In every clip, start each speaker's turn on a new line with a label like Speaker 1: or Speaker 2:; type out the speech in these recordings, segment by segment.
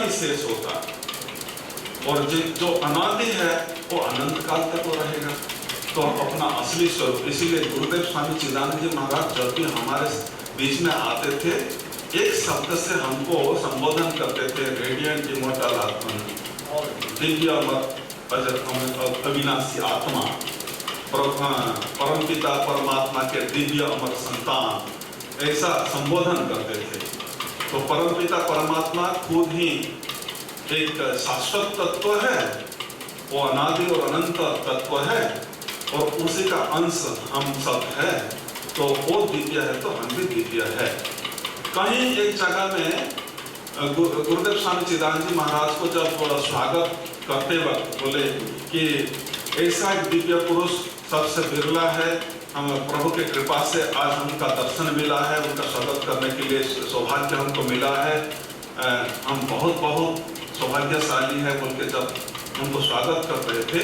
Speaker 1: नहीं शेष होता, और जो अनादि है वो अनंत काल तक वो रहेगा। तो अपना असली स्वरूप, इसीलिए गुरुदेव स्वामी चिदानंद जी महाराज जब भी हमारे बीच में आते थे, एक शब्द से हमको संबोधन करते थे, रेडियंट इमॉर्टल आत्मा, दिव्य अविनाशी आत्मा, परमपिता परमात्मा के दिव्य अमर संतान, ऐसा संबोधन करते थे। तो परमपिता परमात्मा खुद ही एक शाश्वत तत्व है, वो अनादि और अनंत तत्व है, और उसी का अंश हम सब है। तो वो दिव्य है तो हम भी दिव्य है। कहीं एक जगह में गुरुदेव स्वामी चिदानंद जी महाराज को जब स्वागत करते वक्त बोले कि ऐसा एक दिव्य पुरुष सबसे बिरला है, हम प्रभु के कृपा से आज उनका दर्शन मिला है, उनका स्वागत करने के लिए सौभाग्य हमको मिला है, हम बहुत बहुत सौभाग्यशाली है बोल के जब उनको स्वागत कर रहे थे,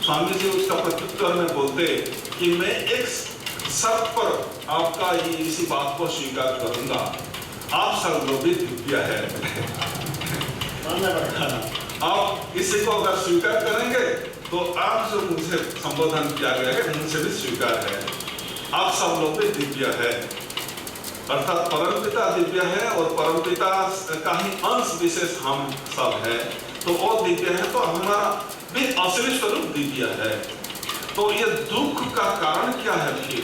Speaker 1: स्वामी जी उसका प्रत्युत्तर में बोलते कि मैं एक शर्त पर आपका इसी बात को स्वीकार करूंगा, आप सब लोग भी दिव्य है। आप इसी को अगर स्वीकार करेंगे तो आप जो मुझे संबोधन किया गया है मुझसे भी स्वीकार है, आप सब लोग भी दिव्य है। अर्थात परमपिता दिव्य है और परमपिता का ही अंश विशेष हम सब है, तो वो दिव्य है तो हमारा भी असली स्वरूप दिव्य है। तो ये दुख का कारण क्या है? फिर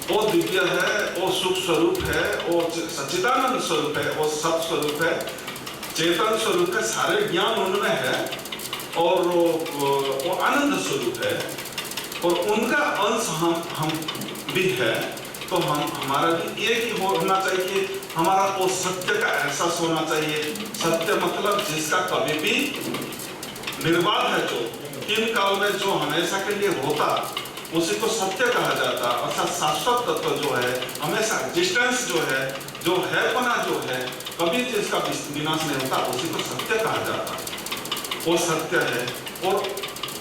Speaker 1: वो दिव्य है, वो सुख स्वरूप है, वो सच्चिदानंद स्वरूप है, वो सत स्वरूप है, चेतन स्वरूप है, सारे ज्ञान उनमें है, और वो आनंद स्वरूप है, और उनका अंश हम भी है। तो हमारा भी एक ही होना चाहिए, हमारा वो सत्य का एहसास होना चाहिए। सत्य मतलब जिसका कभी भी निर्वाध है, जो तीन काल में जो हमेशा के लिए होता, उसी को सत्य कहा जाता। अर्थात शाश्वत तत्व जो है, हमेशा एग्जिस्टेंस जो है पना जो है, कभी जिसका विनाश नहीं होता, उसी को सत्य कहा जाता। वो सत्य है, और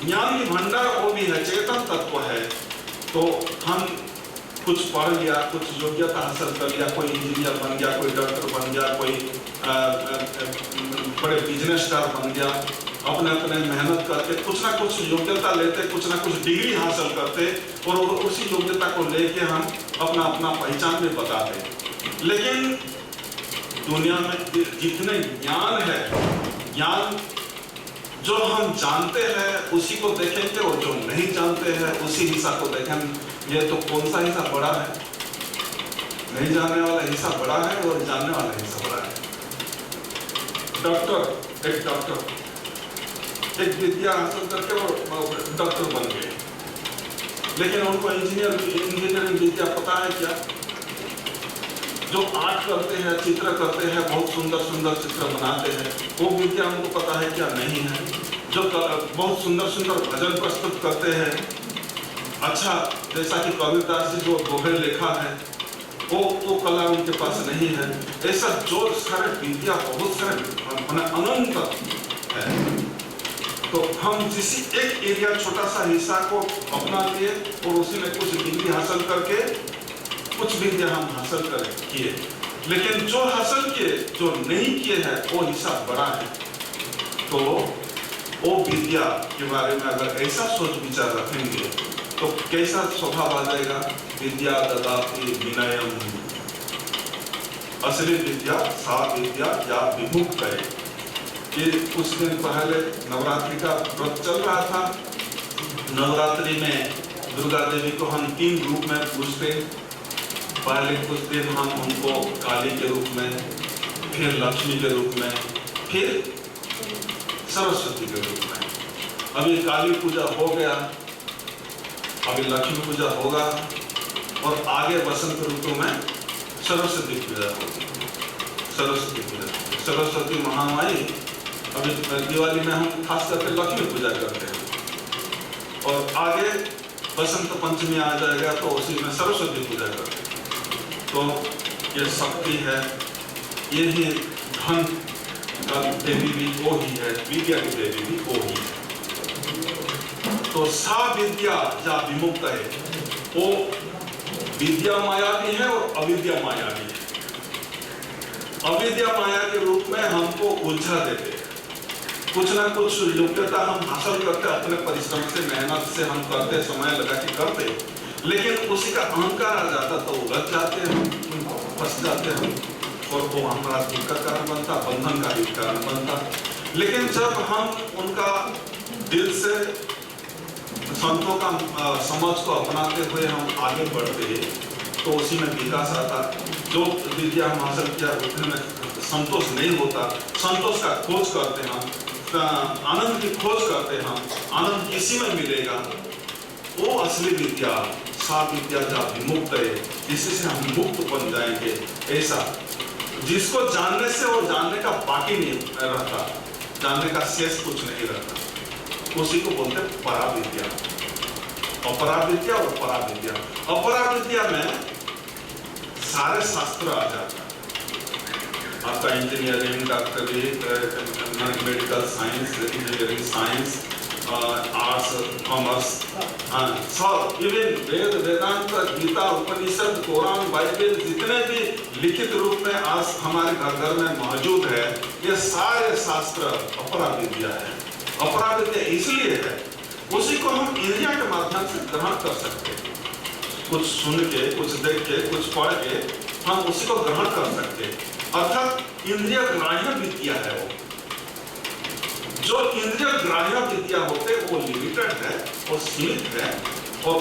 Speaker 1: ज्ञान की भंडार वो भी है, चेतन तत्व है। तो हम कुछ पढ़ लिया, कुछ योग्यता हासिल कर लिया, कोई इंजीनियर बन गया, कोई डॉक्टर बन गया, कोई बड़े बिजनेसदार बन गया, अपने अपने मेहनत करके कुछ ना कुछ योग्यता लेते, कुछ ना कुछ डिग्री हासिल करते, और उसी योग्यता को लेके हम अपना अपना पहचान भी बताते। लेकिन दुनिया में जितने ज्ञान है, ज्ञान जो हम जानते हैं उसी को देखेंगे, और जो नहीं जानते हैं उसी हिस्सा को देखेंगे। ये तो कौन सा हिस्सा बड़ा है? नहीं जानने वाला हिस्सा बड़ा है और जानने वाला हिस्सा बड़ा है। एक विद्या हासिल करके वो डॉक्टर बन गए, लेकिन उनको इंजीनियरिंग विद्या पता है क्या? जो आर्ट करते हैं, चित्र करते हैं, बहुत सुंदर सुंदर चित्र बनाते हैं, वो विद्या उनको पता है क्या? नहीं है। जो बहुत सुंदर सुंदर भजन प्रस्तुत करते हैं, अच्छा जैसा कि कबीरदास जी जो दोहे लिखा है, वो कला उनके पास नहीं है। ऐसा जो सारे विद्या बहुत सारे अनंत है। तो हम किसी एक एरिया, छोटा सा हिस्सा को अपना लिए और उसी में कुछ डिग्री हासिल करके कुछ विद्या हम हासिल किए, लेकिन जो हासिल किए, जो नहीं किए हैं, वो हिस्सा बड़ा है। तो वो विद्या के बारे में अगर ऐसा सोच विचार रखेंगे तो कैसा स्वभाव आ जाएगा? विद्या ददाति विनयम, असली विद्या सा विद्या या विमुक्त है। ये कुछ दिन पहले नवरात्रि का व्रत चल रहा था। नवरात्रि में दुर्गा देवी को हम 3 रूप में पूजते। पहले कुछ दिन हम उनको काली के रूप में, फिर लक्ष्मी के रूप में, फिर सरस्वती के रूप में। अभी काली पूजा हो गया, अभी लक्ष्मी पूजा होगा, और आगे वसंत ऋतु में सरस्वती पूजा होगी। सरस्वती महामाई। अभी दिवाली में हम खास करके लक्ष्मी पूजा करते हैं, और आगे बसंत पंचमी आ जाएगा तो उसी में सरस्वती पूजा करते हैं। तो ये शक्ति है, ये ही धन का देवी भी वो ही है, विद्या की देवी भी वो ही है। तो सा विद्या या विमुक्त है, वो विद्या माया भी है और अविद्या माया भी है। अविद्या माया के रूप में हमको उलझा देते हैं। कुछ ना कुछ योग्यता हम हासिल करते, अपने परिश्रम से, मेहनत से हम करते, समय लगा के करते, लेकिन उसी का अहंकार आ जाता तो उलझ जाते हैं, फंस जाते हैं और वो हमारा दुख का कारण बनता, बंधन का भी कारण बनता। लेकिन जब हम उनका दिल से संतों का समझ को अपनाते हुए हम आगे बढ़ते हैं तो उसी में विकास आता। जो विद्या हम हासिल किया उतने में संतोष नहीं होता, संतोष का खोज करते हैं, आनंद की खोज करते हैं, आनंद किसी में मिलेगा, वो असली विद्या, सा विद्या जा विमुक्त है, जिससे हम मुक्त बन जाएंगे। ऐसा जिसको जानने से वो जानने का बाकी नहीं रहता, जानने का शेष कुछ नहीं रहता, उसी को बोलते पराविद्या। अपराविद्या और पराविद्या। अपराविद्या में सारे शास्त्र आ जाता है, आपका इंजीनियरिंग, डॉक्टरी, medical science, engineering science, arts, commerce, सब, इवन वेद, वेदांत, गीता, उपनिषद, कुरान, बाइबल, जितने भी लिखित रूप में आज हमारे घर घर में मौजूद है, ये सारे शास्त्र अपराविद्या है। अपराविद्या इसलिए है, उसी को हम इंद्रिया के माध्यम से ग्रहण कर सकते हैं। कुछ सुन के, कुछ देख के, कुछ पढ़ के हम उसी को ग्रहण कर सकते हैं, अर्थात इंद्रिय ग्राह्य विद्या है वो। जो इंद्रिय ग्राह्य विद्या होते वो लिमिटेड है, वो सीमित है, और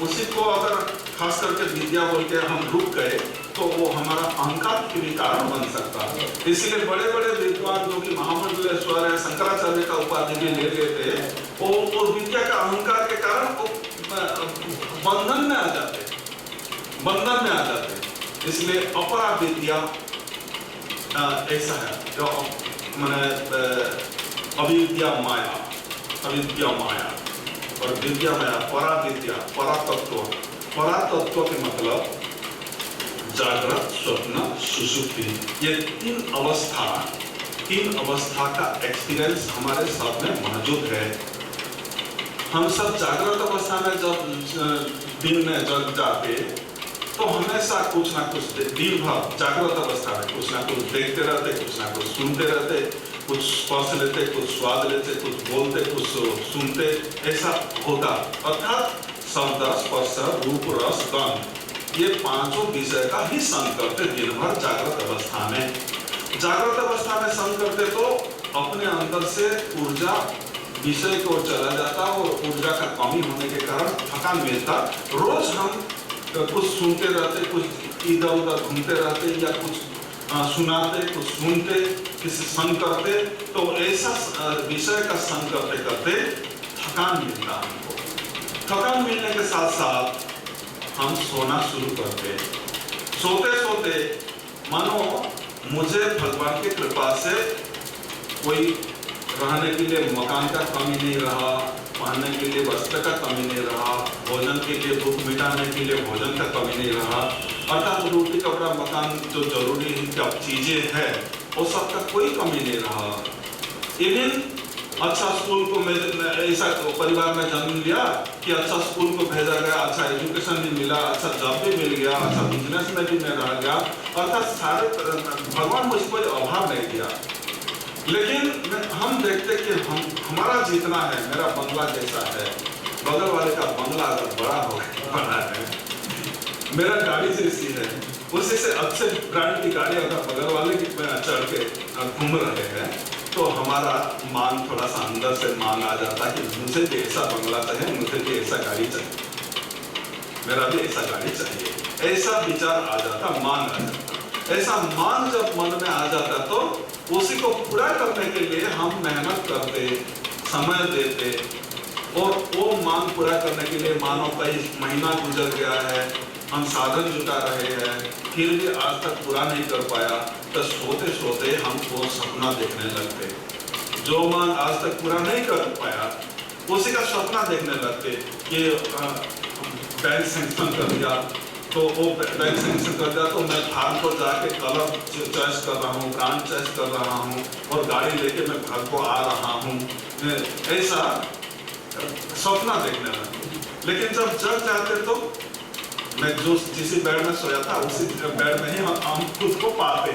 Speaker 1: उसी को अगर खास करके विद्या बोल के हम रुक गए तो वो हमारा अहंकार के भी कारण बन सकता है। इसलिए बड़े बड़े विद्वान जो कि महामंडलेश्वर है, शंकराचार्य का उपाधि भी ले लेते हैं, वो विद्या का अहंकार के कारण वो बंधन में आ जाते, बंधन में आ जाते। इसलिए अपरा विद्या ऐसा है जो मैंने अविद्या माया, अविद्या माया और विद्या माया, परा विद्या, परातत्व। परातत्व के मतलब जागृत, स्वप्न, सुषुप्ति, ये तीन अवस्था का एक्सपीरियंस हमारे साथ में मौजूद है। हम सब जागृत अवस्था में जब दिन में जग जाते तो हमेशा कुछ ना कुछ दिन भर जागृत अवस्था में कुछ ना कुछ देखते रहते, कुछ ना कुछ सुनते रहते, कुछ स्पर्श लेते, कुछ स्वाद लेते, कुछ बोलते, कुछ सुनते, ऐसा होता। अर्थात शब्द, स्पर्श, रूप, रस, गंध, ये पांचों विषय का ही संग करते दिन भर जागृत अवस्था में। जागृत अवस्था में संग करते तो अपने अंदर से ऊर्जा विषय को चला जाता और ऊर्जा का कमी होने के कारण थकान मिलता। रोज हम कुछ सुनते रहते, कुछ इधर उधर घूमते रहते, या कुछ सुनाते, कुछ सुनते, किसी संग करते, तो ऐसा विषय का संग करते करते थकान मिलता हमको। थकान मिलने के साथ साथ हम सोना शुरू करते। सोते सोते मानो मुझे भगवान की कृपा से कोई रहने के लिए मकान का कमी नहीं रहा, पहनने के लिए वस्त्र का कमी नहीं रहा, भोजन के लिए भूख मिटाने के लिए भोजन का कमी नहीं रहा, अर्थात रोटी, कपड़ा, मकान जो जरूरी चीजें हैं वो सबका कोई कमी नहीं रहा। इवन अच्छा स्कूल को मैं ऐसा परिवार में जन्म लिया कि अच्छा स्कूल को भेजा गया, अच्छा एजुकेशन भी मिला, अच्छा जॉब भी मिल गया, अच्छा बिजनेस में भी मैं रह गया, अर्थात सारे भगवान मुझे कोई अभाव नहीं दिया। लेकिन हम देखते कि हमारा जितना है, मेरा बंगला जैसा है, बगल वाले का बंगला अगर बड़ा है, मेरा गाड़ी जैसी है, उसी से अच्छे ब्रांड की गाड़ी अगर बगल वाले की चढ़ के घूम रहे हैं तो हमारा मांग थोड़ा सा अंदर से मांग आ जाता है कि मुझे भी ऐसा बंगला चाहिए, मुझे भी ऐसा गाड़ी चाहिए, मेरा भी ऐसा गाड़ी चाहिए, ऐसा विचार आ जाता, मांग आ जाता। ऐसा मांग जब मन में आ जाता तो उसी को पूरा करने के लिए हम मेहनत करते, समय देते, और वो मांग पूरा करने के लिए मानो कई महीना गुजर गया है, हम साधन जुटा रहे हैं, फिर भी आज तक पूरा नहीं कर पाया, तो सोते सोते हमको सपना देखने लगते। जो मांग आज तक पूरा नहीं कर पाया उसी का सपना देखने लगते कि बैंक सैंक्शन कर दिया, तो वो बैंक सैंक्शन कर दिया तो मैं थार को जाके कलर चॉइस कर रहा हूँ, ब्रांड चॉइस कर रहा हूँ, और गाड़ी लेके मैं घर को आ रहा हूँ, ऐसा सपना देखने लगे। लेकिन जब जग जाते तो मैं जो जिस बेड में सोया था उसी बेड में ही हम खुद को पाते,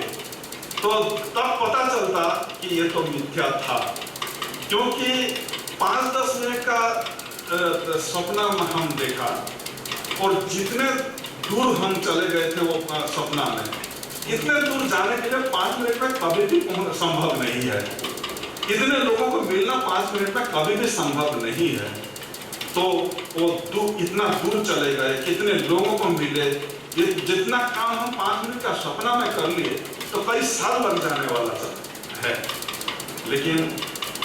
Speaker 1: तो तब पता चलता कि ये तो मिथ्या था, क्योंकि 5-10 मिनट का सपना हम देखा और जितने दूर हम चले गए थे वो सपना में, इतने दूर जाने के लिए 5 मिनट में कभी भी संभव नहीं है। इतने लोगों को मिलना 5 मिनट में कभी भी संभव नहीं है। तो वो इतना दूर चले गए, कितने लोगों को मिले, जितना काम हम 5 मिनट का सपना में कर लिए तो कई साल लग जाने वाला है। लेकिन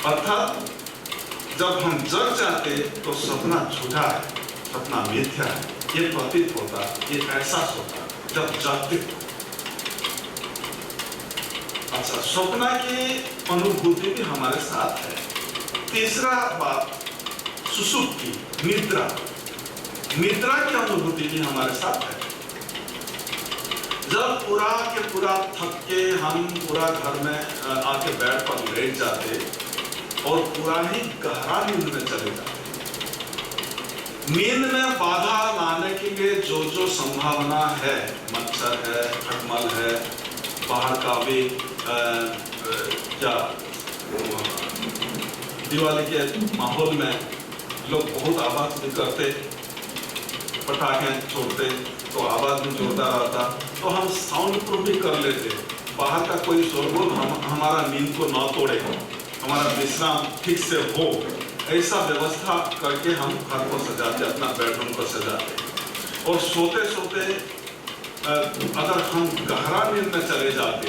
Speaker 1: अर्थात जब हम जग जाते तो सपना झूठा है, सपना मिथ्या है, ये प्रतीत होता, ये एहसास होता जब जागते। अच्छा, सपना की अनुभूति भी हमारे साथ है। तीसरा बात, सुसुप्ति, निद्रा, निद्रा की अनुभूति भी हमारे साथ है। जब पूरा के पूरा थक के हम पूरा घर में आके बेड पर लेट जाते और पूरा ही गहरा नींद में चले जाते। नींद में बाधा लाने के लिए जो जो संभावना है, मच्छर है, खटमल है, बाहर का भी क्या दिवाली के माहौल में लोग बहुत आवाज भी करते, पटाखे छोड़ते तो आवाज भी जोरदार आता, तो हम साउंड प्रूफ भी कर लेते, बाहर का कोई शोरगुल हमारा नींद को न तोड़े, हमारा विश्राम ठीक से हो, ऐसा व्यवस्था करके हम घर को सजाते, अपना बेडरूम को सजाते। और सोते सोते अगर हम गहरा नींद में चले जाते,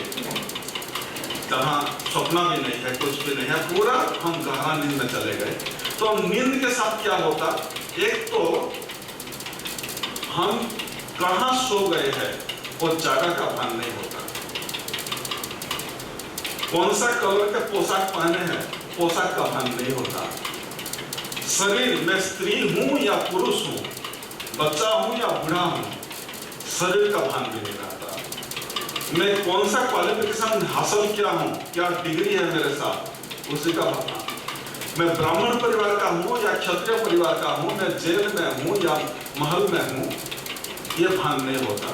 Speaker 1: जहाँ सपना भी नहीं है, कुछ भी नहीं है, पूरा हम गहरा नींद में चले गए, तो नींद के साथ क्या होता, एक तो हम कहाँ सो गए हैं और जगह का भान नहीं होता, कौन सा कलर के पोशाक पहने हैं पोशाक का भान नहीं होता, शरीर में स्त्री हूं या पुरुष हूं, बच्चा हूं या बूढ़ा हूं, शरीर का भान भी नहीं रहता, मैं कौन सा क्वालिफिकेशन हासिल किया हूं, क्या डिग्री है मेरे साथ, उसी का भान, मैं ब्राह्मण परिवार का हूं या क्षत्रिय परिवार का हूं, मैं जेल में हूं या महल में हूं, ये भान नहीं होता।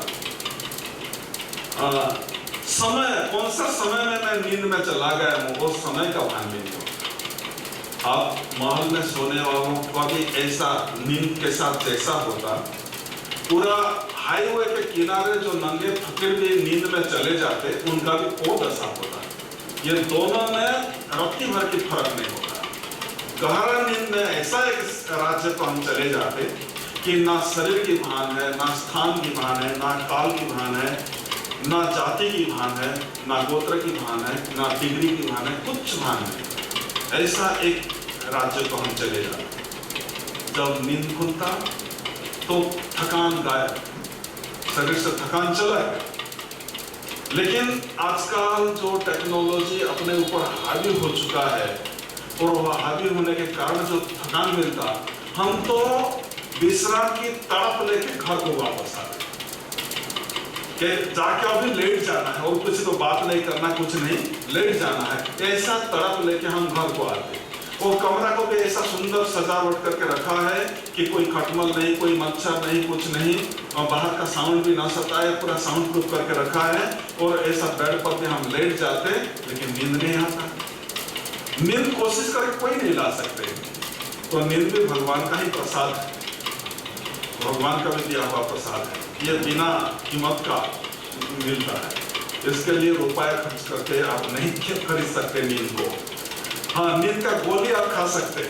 Speaker 1: समय, कौन सा समय में मैं नींद में चला गया हूं, वो समय का भान भी नहीं होता। आप महल में सोने वालों का भी ऐसा नींद के साथ जैसा होता, पूरा हाईवे के किनारे जो नंगे फकीर भी नींद में चले जाते, उनका भी वो दशा होता। ये दोनों में रत्ती भर की फर्क नहीं होता। गहरा नींद में ऐसा एक राज्य को हम चले जाते कि ना शरीर की भान है, ना स्थान की भान है, ना काल की भान है, ना जाति की भान है, ना गोत्र की भान है, ना डिग्री की भान है, कुछ भान नहीं। ऐसा एक राज्य को हम चले जाते। जब नींद खुलता तो थकान गायब, शरीर से थकान चला गया। लेकिन आजकल जो टेक्नोलॉजी अपने ऊपर हावी हो चुका है और वह हावी होने के कारण जो थकान मिलता, हम तो विश्राम की तड़प लेके घर को वापस आ गए कि जाके अभी लेट जाना है और कुछ तो बात नहीं करना, कुछ नहीं, लेट जाना है, ऐसा तड़प लेके हम घर को आते। और कमरा को भी ऐसा सुंदर सजावट करके रखा है कि कोई खटमल नहीं, कोई मच्छर नहीं, कुछ नहीं, और बाहर का साउंड भी ना सताए, पूरा साउंड प्रूफ करके रखा है। और ऐसा बेड पर भी हम लेट जाते, लेकिन नींद नहीं आता। नींद कोशिश करके कोई नहीं ला सकते, तो नींद भी भगवान का ही प्रसाद है, भगवान का भी दिया हुआ प्रसाद है। ये बिना कीमत का मिलता है, इसके लिए रुपए खर्च करके आप नहीं खरीद सकते नींद को। हाँ, नींद का गोली आप खा सकते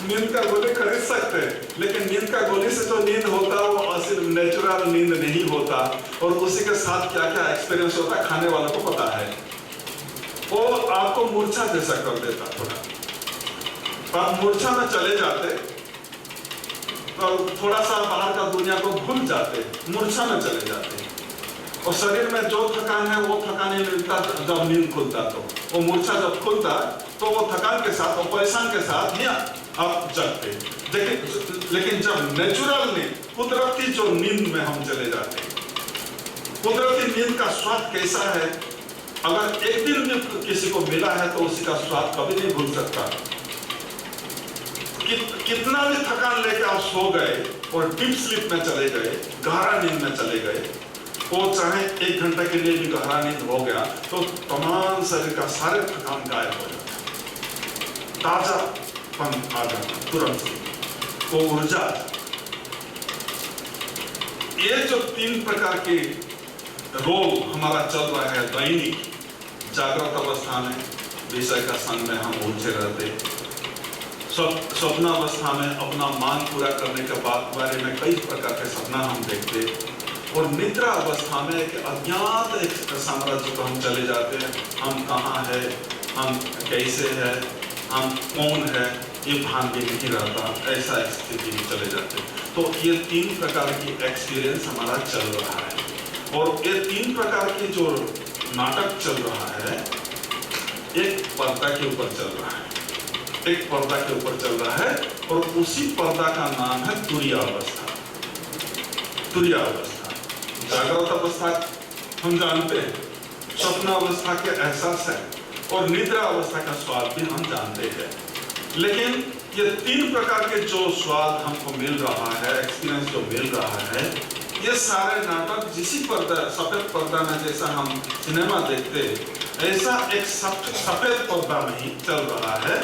Speaker 1: नींद का गोली खरीद सकते, लेकिन नींद का गोली से जो नींद होता है वो सिर्फ नेचुरल नींद नहीं होता। और उसी के साथ क्या क्या एक्सपीरियंस होता है खाने वालों को पता है, वो आपको मूर्छा जैसा कर देता। थोड़ा आप मूर्छा में चले जाते तो थोड़ा सा बाहर का दुनिया को भूल जाते, मूर्छा में चले जाते, और शरीर में जो थकान है वो थकान नहीं मिलता। जब नींद खुलता तो वो मूर्छा जब खुलता तो वो थकान के साथ और परेशान के साथ ही आप जगते। लेकिन जब नेचुरल नींद, कुदरती जो नींद में हम चले जाते, कुदरती नींद का स्वाद कैसा है, अगर एक दिन भी किसी को मिला है तो उसी का स्वाद कभी नहीं भूल सकता। कितना भी थकान लेके आप सो गए और डीप स्लीप में चले गए, गहरा नींद में चले गए, वो चाहे 1 घंटे के लिए भी गहरा नींद हो गया तो तमाम शरीर का सारे थकान गायब हो जाता, ताजापन आ जाता तुरंत, वो ऊर्जा। ये जो 3 प्रकार के रोल हमारा चल रहा है दैनिक, जागृत अवस्था में विषय का संग में हम उलझे रहते, स्वप्नावस्था में अपना मांग पूरा करने के बारे में कई प्रकार के सपना हम देखते, और निद्रा अवस्था में एक अज्ञात एक साम्राज्य को हम चले जाते हैं, हम कहाँ है, हम कैसे है, हम कौन है, ये भान भी नहीं रहता, ऐसा स्थिति में चले जाते। तो ये 3 प्रकार की एक्सपीरियंस हमारा चल रहा है, और ये 3 प्रकार की जो नाटक चल रहा है, एक पर्दा के ऊपर चल रहा है, एक पर्दा के ऊपर चल रहा है, और उसी पर्दा का नाम है तुरीय अवस्था। तुरीय अवस्था, जागृत अवस्था हम जानते हैं, स्वप्न अवस्था के एहसास है, और निद्रा अवस्था का स्वाद भी हम जानते हैं। लेकिन ये 3 प्रकार के जो स्वाद हमको मिल रहा है, एक्सपीरियंस जो मिल रहा है, ये सारे नाटक जिसी पर्दा, सफेद पर्दा में जैसा हम सिनेमा देखते, ऐसा एक सफेद पर्दा में ही चल रहा है,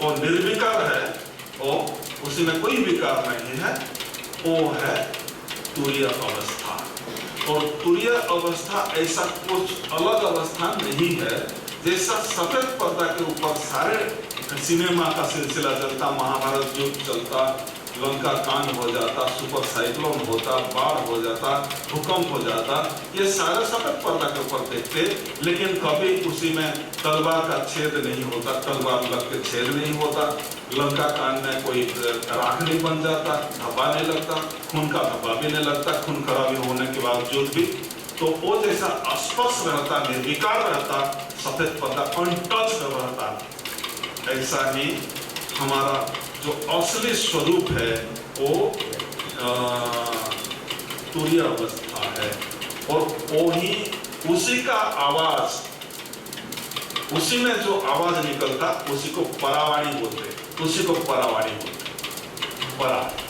Speaker 1: और निर्विकार है, और उसी में कोई विकार नहीं है, वो है तुरीय अवस्था। और तुरीय अवस्था ऐसा कुछ अलग अवस्था नहीं है, जैसा सफेद पर्दा के ऊपर सारे सिनेमा का सिलसिला चलता, महाभारत युद्ध चलता, लंका कांड हो जाता, सुपर साइक्लोन होता, बाढ़ हो जाता, भूकंप हो जाता, ये सारे सफेद पर्दा के ऊपर देखते, लेकिन कभी उसी में तलवार का छेद नहीं होता, तलवार लग के छेद नहीं होता, लंका कांड में कोई राख नहीं बन जाता, धब्बा नहीं लगता, खून का धब्बा भी नहीं लगता, खून खराबी होने के बावजूद भी। तो वो जैसा अस्पर्श रहता, निर्विकार रहता, सफेद पर्दा अनटच रहता, ऐसा ही हमारा जो असली स्वरूप है वो तुरीय अवस्था है, और वो ही उसी का आवाज, उसी में जो आवाज निकलता उसी को परावाणी बोलते, उसी को परावाणी बोलते।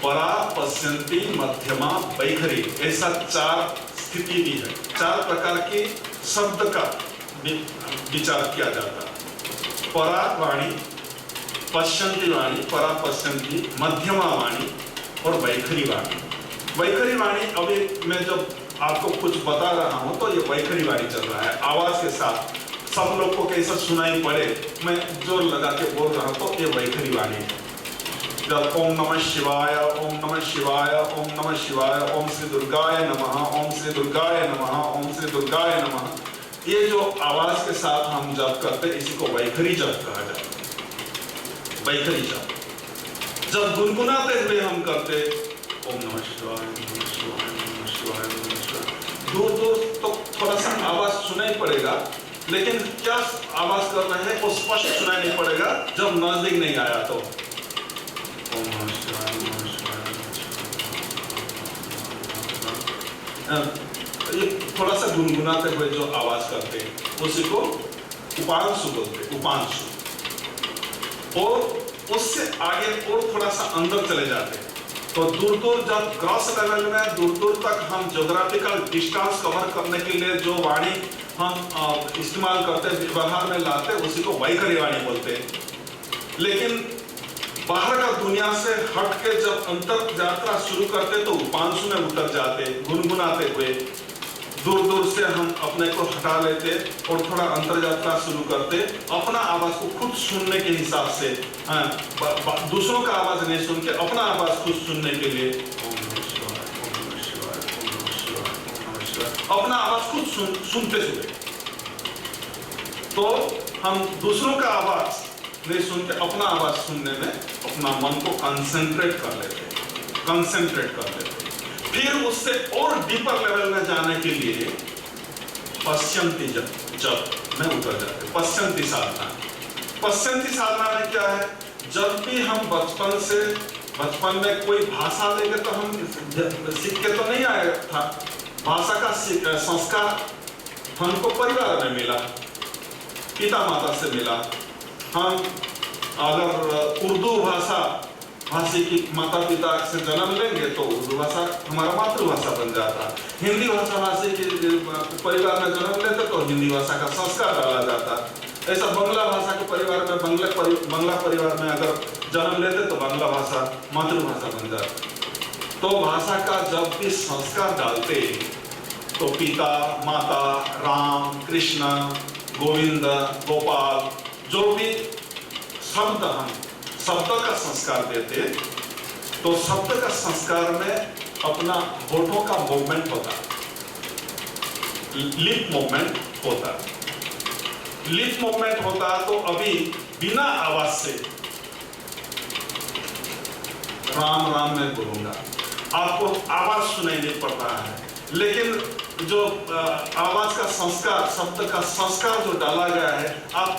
Speaker 1: परा, पश्यन्ति, मध्यमा, वैखरी, ऐसा 4 स्थिति भी है, 4 प्रकार के शब्द का विचार किया जाता। परा वाणी, पश्यन्ति वाणी, परा पश्यन्ति, मध्यमा वाणी और वैखरी वाणी। वैखरी वाणी अभी मैं जब आपको कुछ बता रहा हूं तो ये वैखरी वाणी चल रहा है, आवाज के साथ सब लोग को कैसा सुनाई पड़े, मैं जोर लगा के बोल रहा हूं तो ये वैखरी वाणी है। जब ओम नमः शिवाय, ओम नमः शिवाय, ओम नमः शिवाय, ओम श्री दुर्गाय नमः, ओम श्री दुर्गाय नमः, ओम श्री दुर्गाय नमः, ये जो आवाज के साथ हम जप करते इसी को वैखरी जप कहा जाता है। वैखरी जप जब गुनगुनाते हुए हम करते ओम नमः शिवाय, नमः शिवाय, नमः शिवाय, नमः शिवाय, दूर दूर तो थोड़ा सा आवाज सुनाई पड़ेगा, लेकिन क्या आवाज कर रहे हैं वो स्पष्ट सुनाई नहीं पड़ेगा जब नजदीक नहीं आया तो। ओम नमः शिवाय, नमः शिवाय, ये थोड़ा सा गुनगुनाते हुए जो आवाज करते उसी को उपांशु बोलते, उपांशु। और उससे आगे और थोड़ा सा अंदर चले जाते तो दूर दूर जब ग्रॉस लेवल में दूर दूर तक हम ज्योग्राफिकल डिस्टेंस कवर करने के लिए जो वाणी हम इस्तेमाल करते, व्यवहार में लाते, उसी को वैखरी वाणी बोलते। लेकिन बाहर का दुनिया से हट के जब अंतर यात्रा शुरू करते तो उपांशु में उतर जाते, गुनगुनाते हुए दूर दूर से हम अपने को हटा लेते और थोड़ा अंतर यात्रा शुरू करते, अपना आवाज को खुद सुनने के हिसाब से, दूसरों का आवाज नहीं सुन के अपना आवाज खुद सुनने के लिए ओम नमः शिवाय, ओम नमः शिवाय, ओम नमः शिवाय, ओम नमः शिवाय, अपना आवाज खुद सुनते हुए। तो हम दूसरों का आवाज नहीं सुन के अपना आवाज सुनने में अपना मन को कंसंट्रेट कर लेते। फिर उससे और डीपर लेवल में जाने के लिए पश्यन्ति जब में उतर जाते। पश्यन्ति साधना में क्या है, जब भी हम बचपन में कोई भाषा लेंगे तो हम सीख के तो नहीं आया था, भाषा का संस्कार हमको परिवार में मिला, पिता माता से मिला। हम अगर उर्दू भाषा भाषी की माता पिता से जन्म लेंगे तो उर्दू भाषा हमारा मातृभाषा बन जाता। हिंदी भाषा भाषी के परिवार में जन्म लेते तो हिंदी भाषा का संस्कार डाला जाता। ऐसा बांग्ला भाषा के परिवार में बांग्ला परिवार में अगर जन्म लेते तो बांग्ला भाषा मातृभाषा बन जाती। तो भाषा का जब भी संस्कार डालते तो पिता माता राम कृष्ण गोविंद गोपाल जो भी शब्द हम शब्द का संस्कार देते तो शब्द का संस्कार में अपना होठों का मूवमेंट होता, लिप मूवमेंट होता। लिप मूवमेंट होता तो अभी बिना आवाज से राम राम मैं बोलूंगा, आपको आवाज सुनाई नहीं पड़ रहा है, लेकिन जो आवाज का संस्कार शब्द का संस्कार जो डाला गया है, आप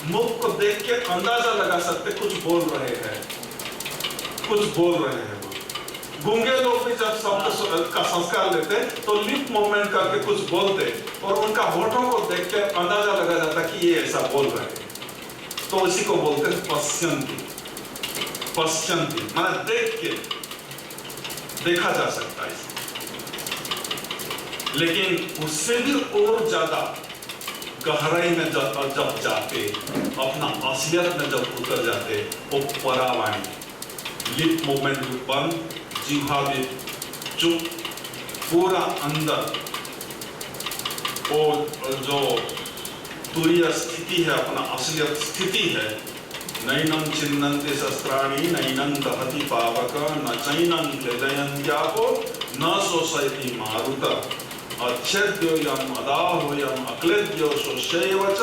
Speaker 1: मुख को देख के अंदाजा लगा सकते कुछ बोल रहे हैं, कुछ बोल रहे हैं। गूंगे लोग भी जब शब्द का संस्कार लेते तो लिप मूवमेंट करके कुछ बोलते और उनका होठों को देख के अंदाजा लगा जाता कि ये ऐसा बोल रहे हैं, तो उसी को बोलते हैं पश्यंती। पश्यंती माने देख के देखा जा सकता है। लेकिन उससे भी और ज्यादा गहराई में जब जाते, अपना असलियत में जब उतर जाते, वो परावाणी, लिप मूवमेंट भी बंद, जीवा भी चुप, पूरा अंदर वो जो तुरीय स्थिति है, अपना असलियत स्थिति है। नैनं छिन्नन्ति शस्त्राणि नैनं दहति पावक न चैनं क्लेदयन्त्यापो न शोषयति मारुत अच्छेद्योयम् अदाहोयम् अक्लेद्यो शोष्यैव च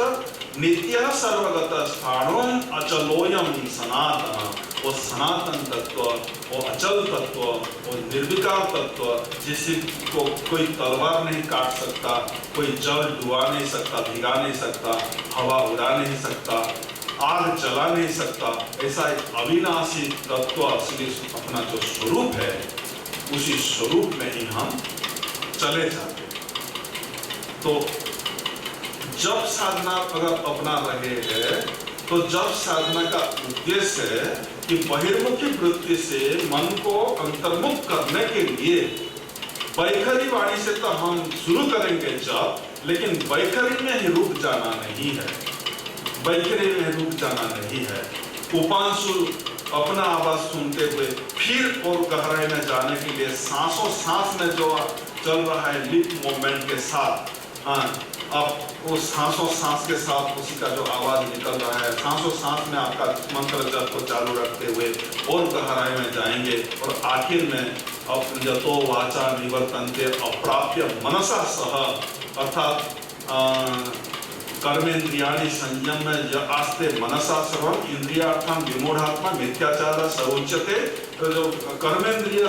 Speaker 1: नित्यः सर्वगतः स्थाणुम् अचलोयम् सनातनः। वो सनातन तत्व, वो अचल तत्व, वो निर्विकार तत्व जिसे को कोई तलवार नहीं काट सकता, कोई जल डुबा नहीं सकता, भिगा नहीं सकता, हवा उड़ा नहीं सकता, आग जला नहीं सकता, ऐसा एक अविनाशी तत्व असली अपना जो स्वरूप है, उसी स्वरूप में ही हम चले जाते। तो जब साधना अगर अपना रहे हैं तो जब साधना का उद्देश्य है कि बहिर्मुखी वृत्ति से मन को अंतर्मुख करने के लिए वैखरी वाणी से तो हम शुरू करेंगे जब, लेकिन वैखरी में ही रुक जाना नहीं है, वैखरी में रुक जाना नहीं है। उपांशु अपना आवाज सुनते हुए फिर और गहराई में जाने के लिए सांसों सांस में जो चल रहा है लिप मूवमेंट के साथ, अब वो सांसों सांस के साथ उसी का जो आवाज निकल रहा है, सांसों सांस में आपका मंत्र जप को चालू रखते हुए और गहराई में जाएंगे और आखिर में अब यतो वाचा निवर्तन्ते अप्राप्य मनसा सह, अर्थात कर्मेन्द्रियाणि संयम में आस्ते मनसा सर्वम इंद्रियार्थम विमूढ़ात्मा मिथ्याचार सर्वोच्यते। तो जो कर्मेंद्रिय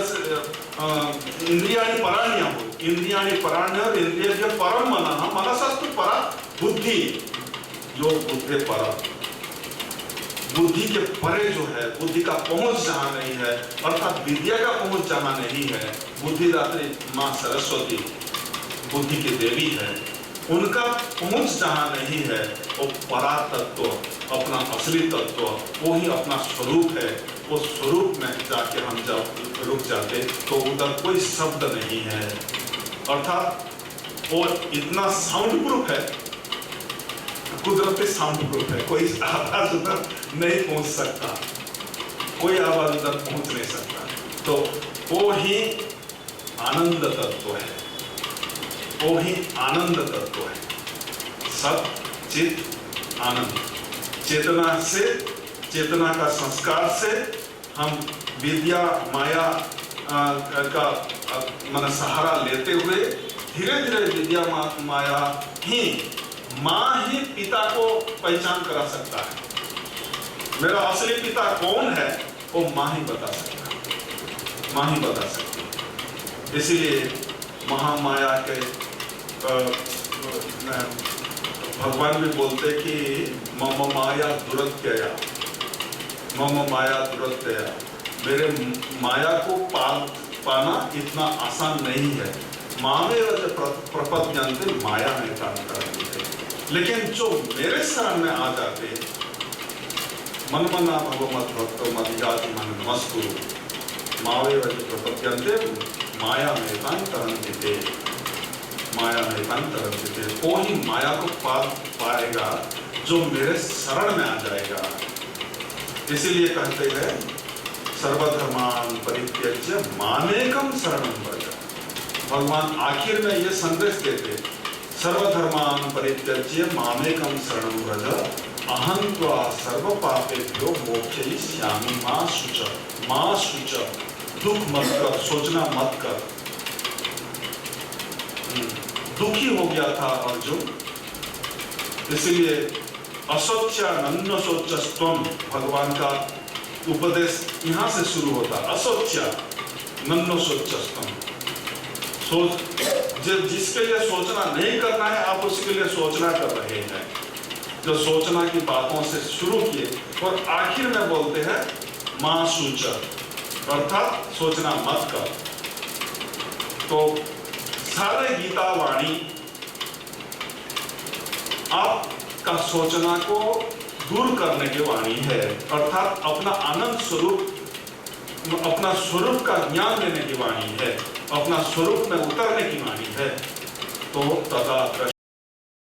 Speaker 1: इंद्रियाणि पराण्य हो, इंद्रियाणि पराण्य और इंद्रिय परम मनः मनसास्तु परा बुद्धि, जो बुद्धि पर बुद्धि के परे जो है, बुद्धि का पहुंच जहां नहीं है, अर्थात विद्या का पहुंच जहां नहीं है, बुद्धिदात्री माँ सरस्वती बुद्धि की देवी है, उनका पहुंच जहां नहीं है, वो परा तत्व, अपना असली तत्व, वो ही अपना स्वरूप है। वो स्वरूप में जाके हम जब रुक जाते तो उधर कोई शब्द नहीं है, अर्थात वो इतना साउंड प्रूफ है, कुदरती साउंड प्रूफ है, कोई आवाज उधर नहीं पहुंच सकता, कोई आवाज उधर पहुंच नहीं सकता। तो वो ही आनंद तत्व है, वो ही आनंद तत्व है, सत चित आनंद। चेतना से, चेतना का संस्कार से हम विद्या माया का मन सहारा लेते हुए धीरे धीरे विद्या माया ही माँ ही पिता को पहचान करा सकता है। मेरा असली पिता कौन है वो माँ ही बता सकता है, माँ ही बता सकती है। इसीलिए महामाया के भगवान भी बोलते कि मम माया दुरत्यया, मम माया दुरत्यया, मेरे माया को पाना इतना आसान नहीं है। मामेव प्रपद्यन्ते माया में काम करते, लेकिन जो मेरे शरण में आ जाते, मन्मना भगवत भक्तो मदिजाति मन नमस्कुरु मावे वजि प्रपद्यन्ते माया में तरंति ते। माया में तरंति ते, वो ही माया को पाएगा जो मेरे शरण में आ जाएगा। इसीलिए कहते हैं सर्वधर्मान परित्यज्य मामेकम शरणं व्रज। भगवान आखिर में ये संदेश देते, सर्वधर्मान परित्यज्य मामेकम शरणं व्रज अहं त्वा सर्व पापेभ्यो मोक्षयिष्यामि मा शुच। मां शुच, दुख मत कर, सोचना मत कर। दुखी हो गया था अर्जुन, इसलिए असोच्या नन्नो सोचस्तम, भगवान का उपदेश यहां से शुरू होता। असोच्या नन्नो सोचस्तम, सोच जिसके लिए सोचना नहीं करना है आप उसके लिए सोचना कर रहे हैं। जो सोचना की बातों से शुरू किए और आखिर में बोलते हैं मां सूच, अर्थात सोचना मत कर। तो सारे गीता वाणी आपका सोचना को दूर करने की वाणी है, अर्थात अपना आनंद स्वरूप, अपना स्वरूप का ज्ञान देने की वाणी है, अपना स्वरूप में उतरने की वाणी है। तो तदा